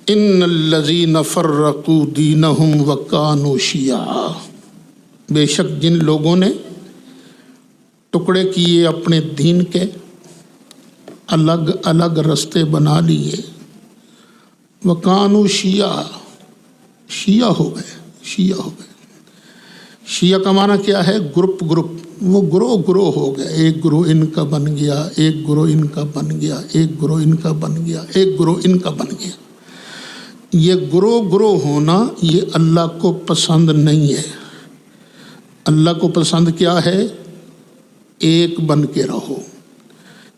ان الذین فرقوا دینہم وکانوا شیعا، بے شک جن لوگوں نے ٹکڑے کیے اپنے دین کے، الگ الگ رستے بنا لیے، وکانوا شیعا، شیعہ ہو گئے۔ شیعہ کا معنی کیا ہے؟ گروپ، وہ گروہ ہو گئے، ایک گروہ ان کا بن گیا، ایک گروہ ان کا بن گیا، ایک گروہ ان کا بن گیا، ایک گروہ ان کا بن گیا۔ یہ گروہ ہونا یہ اللہ کو پسند نہیں ہے۔ اللہ کو پسند کیا ہے؟ ایک بن کے رہو،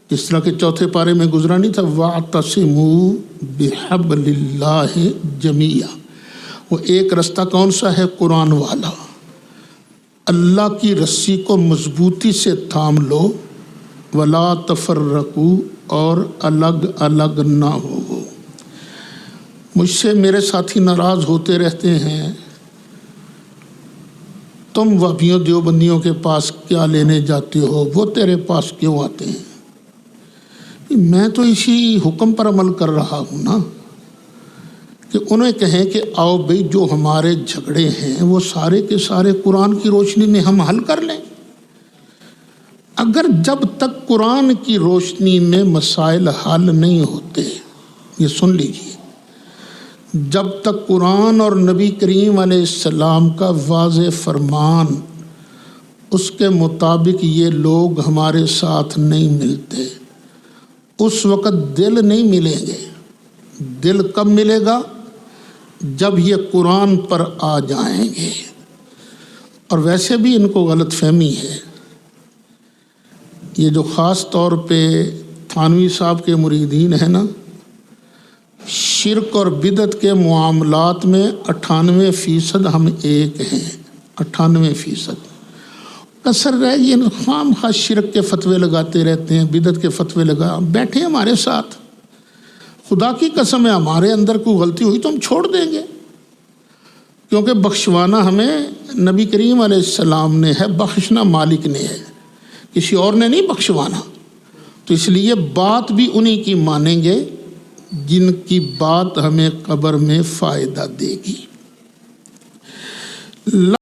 جس طرح کہ چوتھے پارے میں گزرا نہیں تھا، وَاعْتَصِمُوا بِحَبْلِ اللَّهِ جَمِيعًا۔ وہ ایک رستہ کون سا ہے؟ قرآن والا۔ اللہ کی رسی کو مضبوطی سے تھام لو، وَلَا تَفَرَّقُوا، اور الگ الگ نہ ہو۔ مجھ سے میرے ساتھی ناراض ہوتے رہتے ہیں، تم وہابیوں دیوبندیوں کے پاس کیا لینے جاتے ہو، وہ تیرے پاس کیوں آتے ہیں؟ میں تو اسی حکم پر عمل کر رہا ہوں نا، کہ انہیں کہیں کہ آؤ بھئی جو ہمارے جھگڑے ہیں وہ سارے کے سارے قرآن کی روشنی میں ہم حل کر لیں۔ اگر جب تک قرآن کی روشنی میں مسائل حل نہیں ہوتے، یہ سن لیجیے، جب تک قرآن اور نبی کریم علیہ السلام کا واضح فرمان اس کے مطابق یہ لوگ ہمارے ساتھ نہیں ملتے، اس وقت دل نہیں ملیں گے۔ دل کب ملے گا؟ جب یہ قرآن پر آ جائیں گے۔ اور ویسے بھی ان کو غلط فہمی ہے، یہ جو خاص طور پہ تھانوی صاحب کے مریدین ہیں نا، شرک اور بدعت کے معاملات میں 98% ہم ایک ہیں، 98%۔ کثر رہ گئی، خام خاص شرک کے فتوے لگاتے رہتے ہیں، بدعت کے فتوے لگا بیٹھے ہمارے ساتھ۔ خدا کی قسم ہے، ہمارے اندر کوئی غلطی ہوئی تو ہم چھوڑ دیں گے، کیونکہ بخشوانا ہمیں نبی کریم علیہ السلام نے ہے، بخشنا مالک نے ہے، کسی اور نے نہیں بخشوانا۔ تو اس لیے بات بھی انہی کی مانیں گے جن کی بات ہمیں قبر میں فائدہ دے گی۔